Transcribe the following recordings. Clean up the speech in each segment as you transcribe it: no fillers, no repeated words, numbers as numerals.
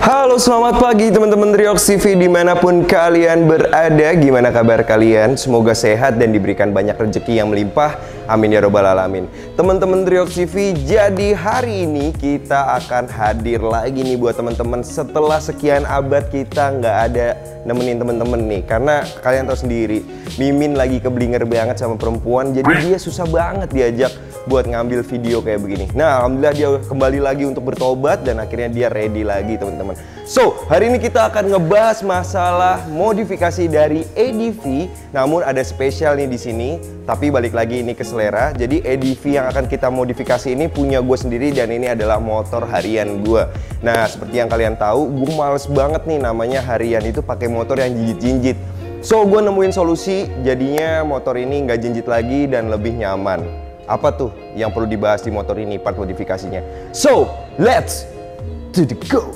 Halo, selamat pagi teman-teman Riox TV dimanapun kalian berada. Gimana kabar kalian? Semoga sehat dan diberikan banyak rezeki yang melimpah. Amin ya robbal alamin. Teman-teman Riox TV, jadi hari ini kita akan hadir lagi nih buat teman-teman. Setelah sekian abad kita nggak ada nemenin teman-teman nih, karena kalian tahu sendiri, Mimin lagi keblinger banget sama perempuan. Jadi dia susah banget diajak buat ngambil video kayak begini. Nah, alhamdulillah dia kembali lagi untuk bertobat dan akhirnya dia ready lagi teman-teman. So, hari ini kita akan ngebahas masalah modifikasi dari ADV. Namun ada spesial nih di sini, tapi balik lagi ini ke selera. Jadi ADV yang akan kita modifikasi ini punya gue sendiri dan ini adalah motor harian gue. Nah, seperti yang kalian tahu, gue males banget nih namanya harian itu pakai motor yang jinjit-jinjit. So, gue nemuin solusi, jadinya motor ini nggak jinjit lagi dan lebih nyaman. Apa tuh yang perlu dibahas di motor ini, part modifikasinya? So, let's to the go!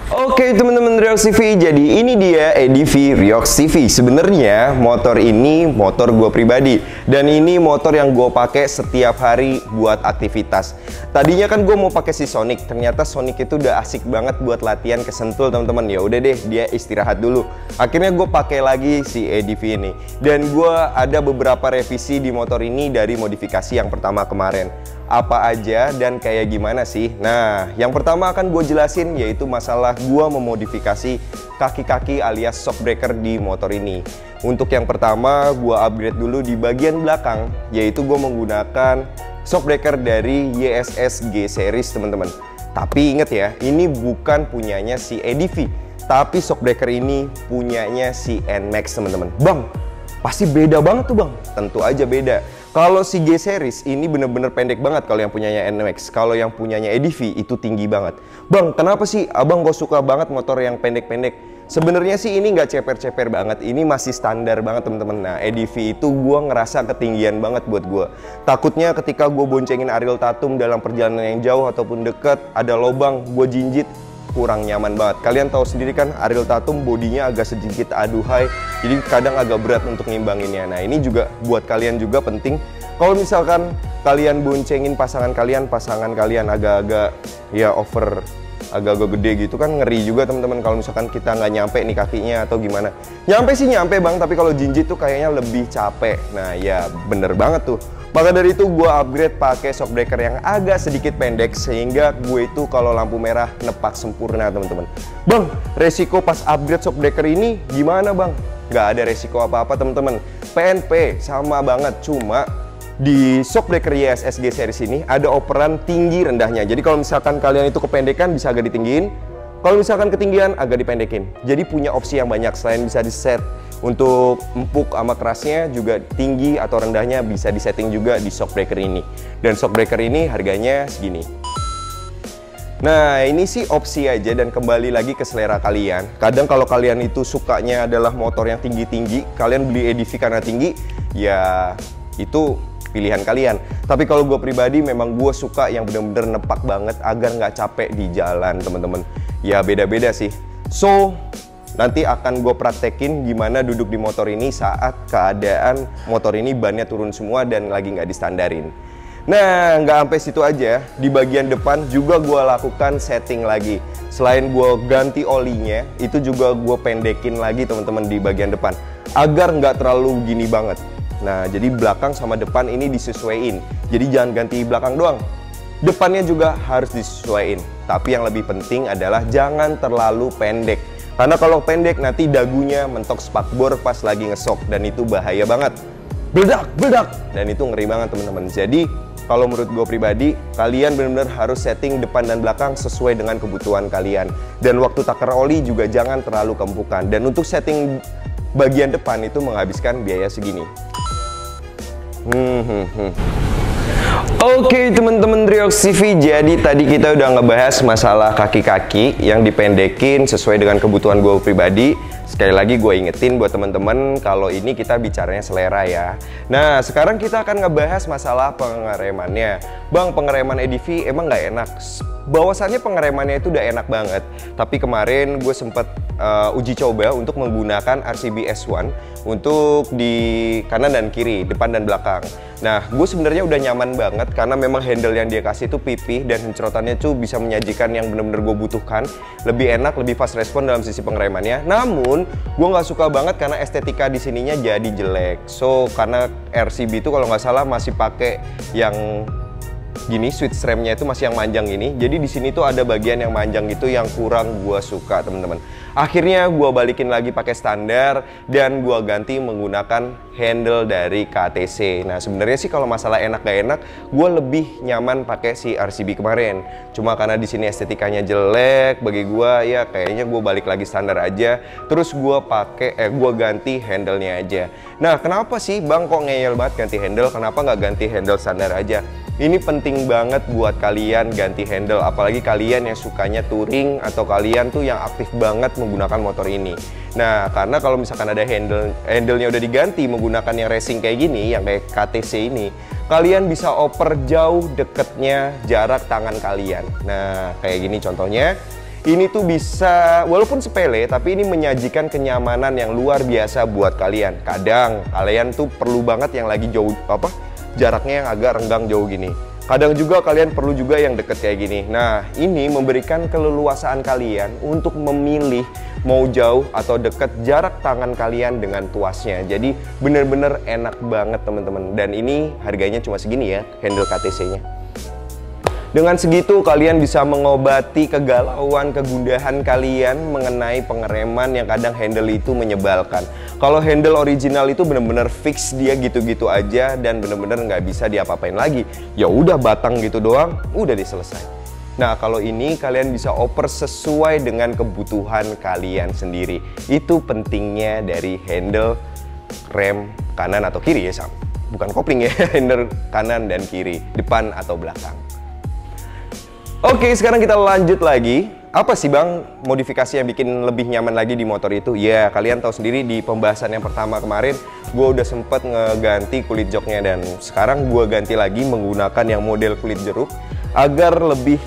Oke teman-teman Riox TV, jadi ini dia ADV Riox TV. Sebenarnya motor ini motor gue pribadi dan ini motor yang gue pakai setiap hari buat aktivitas. Tadinya kan gue mau pakai si Sonic, ternyata Sonic itu udah asik banget buat latihan ke Sentul teman-teman. Ya udah deh, dia istirahat dulu. Akhirnya gue pakai lagi si ADV ini dan gue ada beberapa revisi di motor ini dari modifikasi yang pertama kemarin. Apa aja dan kayak gimana sih? Nah, yang pertama akan gue jelasin yaitu masalah gue memodifikasi kaki-kaki alias shockbreaker di motor ini. Untuk yang pertama, gue upgrade dulu di bagian belakang, yaitu gue menggunakan shockbreaker dari YSS G series teman-teman. Tapi inget ya, ini bukan punyanya si ADV, tapi shockbreaker ini punyanya si NMAX teman-teman. Bang, pasti beda banget tuh bang. Tentu aja beda. Kalau si G series ini bener-bener pendek banget kalau yang punyanya NMAX. Kalau yang punyanya ADV itu tinggi banget. Bang, kenapa sih abang kok suka banget motor yang pendek-pendek? Sebenarnya sih ini nggak ceper-ceper banget. Ini masih standar banget teman-teman. Nah, ADV itu gue ngerasa ketinggian banget buat gue. Takutnya ketika gue boncengin Ariel Tatum dalam perjalanan yang jauh ataupun deket, ada lobang, gue jinjit, kurang nyaman banget. Kalian tahu sendiri kan Ariel Tatum bodinya agak sedikit aduhai, jadi kadang agak berat untuk ngimbanginnya. Nah, ini juga buat kalian juga penting. Kalau misalkan kalian boncengin pasangan kalian agak-agak ya over, agak-agak gede gitu kan ngeri juga teman-teman kalau misalkan kita nggak nyampe nih kakinya atau gimana. Nyampe sih nyampe bang, tapi kalau jinjit tuh kayaknya lebih capek. Nah ya bener banget tuh. Maka dari itu gue upgrade pakai shockbreaker yang agak sedikit pendek sehingga gue itu kalau lampu merah nepak sempurna teman-teman. Bang, resiko pas upgrade shockbreaker ini gimana bang? Nggak ada resiko apa-apa teman-teman. PNP sama banget, cuma di shockbreaker YSS G series ini ada operan tinggi rendahnya. Jadi kalau misalkan kalian itu kependekan bisa agak ditinggiin, kalau misalkan ketinggian agak dipendekin. Jadi punya opsi yang banyak, selain bisa di set untuk empuk sama kerasnya, juga tinggi atau rendahnya bisa disetting juga di shockbreaker ini. Dan shockbreaker ini harganya segini. Nah ini sih opsi aja dan kembali lagi ke selera kalian. Kadang kalau kalian itu sukanya adalah motor yang tinggi-tinggi, kalian beli ADV karena tinggi, ya itu pilihan kalian. Tapi kalau gue pribadi memang gue suka yang bener-bener nepak banget agar nggak capek di jalan teman-teman. Ya beda-beda sih. So nanti akan gue praktekin gimana duduk di motor ini saat keadaan motor ini bannya turun semua dan lagi nggak distandarin. Nah nggak sampai situ aja, di bagian depan juga gue lakukan setting lagi. Selain gue ganti olinya, itu juga gue pendekin lagi teman-teman di bagian depan agar nggak terlalu gini banget. Nah jadi belakang sama depan ini disesuaiin. Jadi jangan ganti belakang doang, depannya juga harus disesuaiin. Tapi yang lebih penting adalah jangan terlalu pendek. Karena kalau pendek nanti dagunya mentok spakbor pas lagi ngesok dan itu bahaya banget. beledak, dan itu ngeri banget teman-teman. Jadi kalau menurut gue pribadi, kalian benar-benar harus setting depan dan belakang sesuai dengan kebutuhan kalian. Dan waktu taker oli juga jangan terlalu kempukan. Dan untuk setting bagian depan itu menghabiskan biaya segini. Oke teman-teman Riox TV, jadi tadi kita udah ngebahas masalah kaki-kaki yang dipendekin sesuai dengan kebutuhan gue pribadi. Sekali lagi gue ingetin buat teman-teman kalau ini kita bicaranya selera ya. Nah sekarang kita akan ngebahas masalah pengeremannya. Bang, pengereman EDV emang nggak enak? Bahwasannya pengeremannya itu udah enak banget. Tapi kemarin gue sempet uji coba untuk menggunakan RCB S1 untuk di kanan dan kiri, depan dan belakang. Nah, gue sebenarnya udah nyaman banget karena memang handle yang dia kasih itu pipih dan pencorotannya tuh bisa menyajikan yang bener-bener gue butuhkan. Lebih enak, lebih fast respon dalam sisi pengeremannya. Namun, gue nggak suka banget karena estetika di sininya jadi jelek. So, karena RCB itu kalau nggak salah masih pakai yang gini, switch remnya itu masih yang manjang ini. Jadi di sini tuh ada bagian yang manjang gitu yang kurang gue suka teman-teman. Akhirnya gue balikin lagi pakai standar dan gue ganti menggunakan handle dari KTC. Nah sebenarnya sih kalau masalah enak gak enak, gue lebih nyaman pakai si RCB kemarin. Cuma karena di sini estetikanya jelek, bagi gue ya kayaknya gue balik lagi standar aja. Terus gue gue ganti handle-nya aja. Nah kenapa sih bang kok ngeyel banget ganti handle? Kenapa nggak ganti handle standar aja? Ini penting banget buat kalian ganti handle, apalagi kalian yang sukanya touring atau kalian tuh yang aktif banget menggunakan motor ini. Nah, karena kalau misalkan ada handle-nya udah diganti menggunakan yang racing kayak gini, yang kayak KTC ini, kalian bisa oper jauh deketnya jarak tangan kalian. Nah, kayak gini contohnya. Ini tuh bisa, walaupun sepele, tapi ini menyajikan kenyamanan yang luar biasa buat kalian. Kadang kalian tuh perlu banget yang lagi jauh jaraknya yang agak renggang jauh gini. Kadang juga kalian perlu juga yang deket kayak gini. Nah, ini memberikan keleluasaan kalian untuk memilih mau jauh atau deket jarak tangan kalian dengan tuasnya. Jadi bener-bener enak banget teman-teman. Dan ini harganya cuma segini ya, handle KTC-nya. Dengan segitu kalian bisa mengobati kegalauan, kegundahan kalian mengenai pengereman yang kadang handle itu menyebalkan. Kalau handle original itu bener-bener fix, dia gitu-gitu aja dan bener-bener nggak bisa diapa-apain lagi. Ya udah batang gitu doang, udah diselesai. Nah kalau ini kalian bisa oper sesuai dengan kebutuhan kalian sendiri. Itu pentingnya dari handle rem kanan atau kiri ya Sam. Bukan kopling ya, handle kanan dan kiri, depan atau belakang. Oke, sekarang kita lanjut lagi. Apa sih bang modifikasi yang bikin lebih nyaman lagi di motor itu? Ya, kalian tahu sendiri di pembahasan yang pertama kemarin, gue udah sempet ngeganti kulit joknya dan sekarang gue ganti lagi menggunakan yang model kulit jeruk agar lebih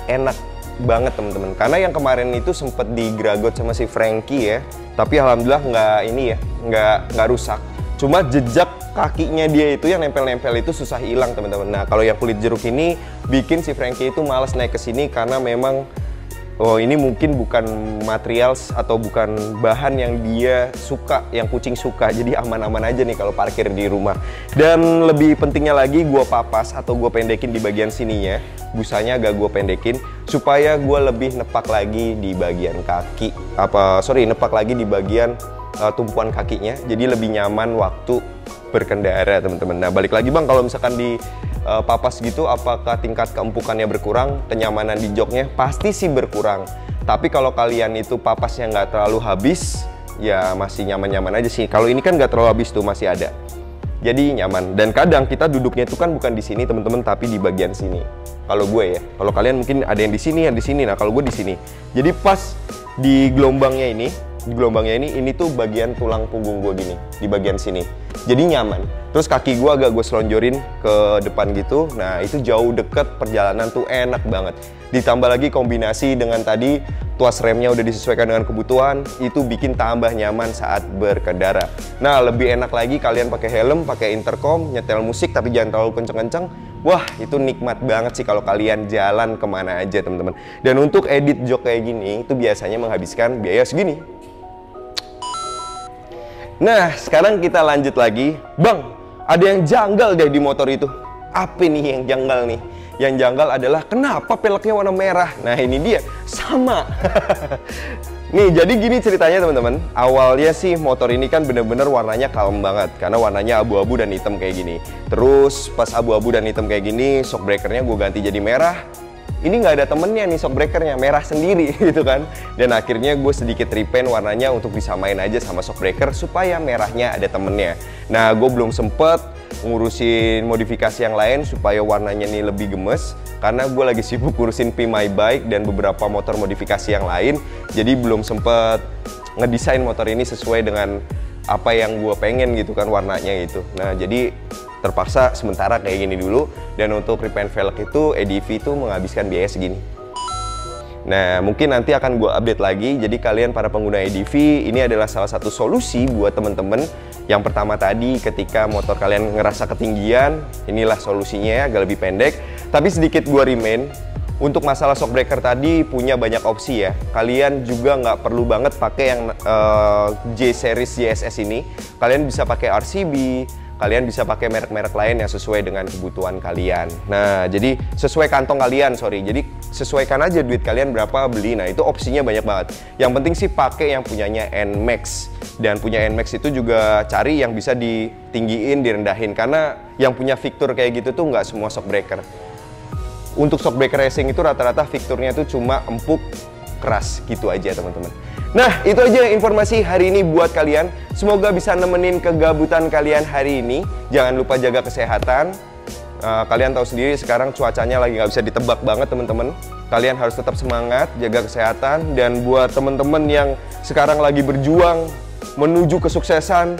enak banget teman-teman. Karena yang kemarin itu sempet digeragot sama si Frankie ya, tapi alhamdulillah nggak rusak. Cuma jejak kakinya dia itu yang nempel-nempel itu susah hilang teman-teman. Nah kalau yang kulit jeruk ini bikin si Frankie itu malas naik ke sini karena memang ini mungkin bukan material atau bukan bahan yang dia suka, yang kucing suka. Jadi aman-aman aja nih kalau parkir di rumah. Dan lebih pentingnya lagi gue papas atau gue pendekin di bagian sininya, busanya agak gue pendekin supaya gue lebih nepak lagi di bagian kaki. Nepak lagi di bagian tumpuan kakinya, jadi lebih nyaman waktu berkendara teman-teman. Nah balik lagi bang, kalau misalkan di papas gitu, apakah tingkat keempukannya berkurang, kenyamanan di joknya? Pasti sih berkurang. Tapi kalau kalian itu papasnya nggak terlalu habis, ya masih nyaman-nyaman aja sih. Kalau ini kan nggak terlalu habis tuh, masih ada. Jadi nyaman. Dan kadang kita duduknya itu kan bukan di sini teman-teman, tapi di bagian sini. Kalau gue ya, kalau kalian mungkin ada yang di sini, yang di sini. Nah kalau gue di sini. Jadi pas di gelombangnya ini tuh bagian tulang punggung gue gini, di bagian sini. Jadi nyaman. Terus kaki gue agak gue selonjorin ke depan gitu. Nah itu jauh deket, perjalanan tuh enak banget. Ditambah lagi kombinasi dengan tadi tuas remnya udah disesuaikan dengan kebutuhan, itu bikin tambah nyaman saat berkendara. Nah lebih enak lagi kalian pakai helm, pakai intercom, nyetel musik tapi jangan terlalu kenceng-kenceng. Wah itu nikmat banget sih kalau kalian jalan kemana aja teman-teman. Dan untuk edit jok kayak gini itu biasanya menghabiskan biaya segini. Nah sekarang kita lanjut lagi. Bang, ada yang janggal deh di motor itu. Apa nih yang janggal nih? Yang janggal adalah kenapa peleknya warna merah. Nah ini dia, sama. Nih, jadi gini ceritanya teman-teman. Awalnya sih motor ini kan bener-bener warnanya kalem banget, karena warnanya abu-abu dan hitam kayak gini. Terus pas abu-abu dan hitam kayak gini, shock breakernya gue ganti jadi merah. Ini nggak ada temennya nih shock breakernya, merah sendiri gitu kan. Dan akhirnya gue sedikit repaint warnanya untuk disamain aja sama shock breaker supaya merahnya ada temennya. Nah, gue belum sempet ngurusin modifikasi yang lain supaya warnanya nih lebih gemes, karena gue lagi sibuk ngurusin P My Bike dan beberapa motor modifikasi yang lain. Jadi belum sempet ngedesain motor ini sesuai dengan apa yang gue pengen gitu kan warnanya gitu. Nah, jadi terpaksa sementara kayak gini dulu. Dan untuk repaint velg itu EDV itu menghabiskan biaya segini. Nah, mungkin nanti akan gue update lagi. Jadi kalian para pengguna EDV, ini adalah salah satu solusi buat temen-temen. Yang pertama tadi, ketika motor kalian ngerasa ketinggian, inilah solusinya, agak lebih pendek. Tapi sedikit gue remind, untuk masalah shock breaker tadi punya banyak opsi ya. Kalian juga nggak perlu banget pakai yang J-Series JSS ini. Kalian bisa pakai RCB, kalian bisa pakai merek-merek lain yang sesuai dengan kebutuhan kalian. Nah, jadi sesuai kantong kalian, sorry. Jadi sesuaikan aja duit kalian berapa beli. Nah, itu opsinya banyak banget. Yang penting sih pakai yang punyanya NMAX. Dan punya NMAX itu juga cari yang bisa ditinggiin, direndahin. Karena yang punya fitur kayak gitu tuh nggak semua shock breaker. Untuk shock breaker racing itu rata-rata fiturnya tuh cuma empuk, keras gitu aja teman-teman. Nah, itu aja informasi hari ini buat kalian. Semoga bisa nemenin kegabutan kalian hari ini. Jangan lupa jaga kesehatan. Kalian tahu sendiri sekarang cuacanya lagi nggak bisa ditebak banget teman-teman. Kalian harus tetap semangat, jaga kesehatan. Dan buat teman-teman yang sekarang lagi berjuang menuju kesuksesan,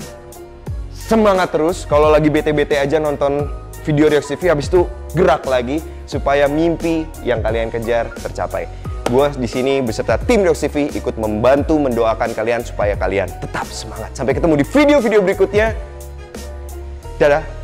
semangat terus. Kalau lagi bete-bete aja nonton video Riox TV, habis itu gerak lagi supaya mimpi yang kalian kejar tercapai. Gue di sini beserta tim Riox TV ikut membantu mendoakan kalian supaya kalian tetap semangat. Sampai ketemu di video-video berikutnya. Dadah.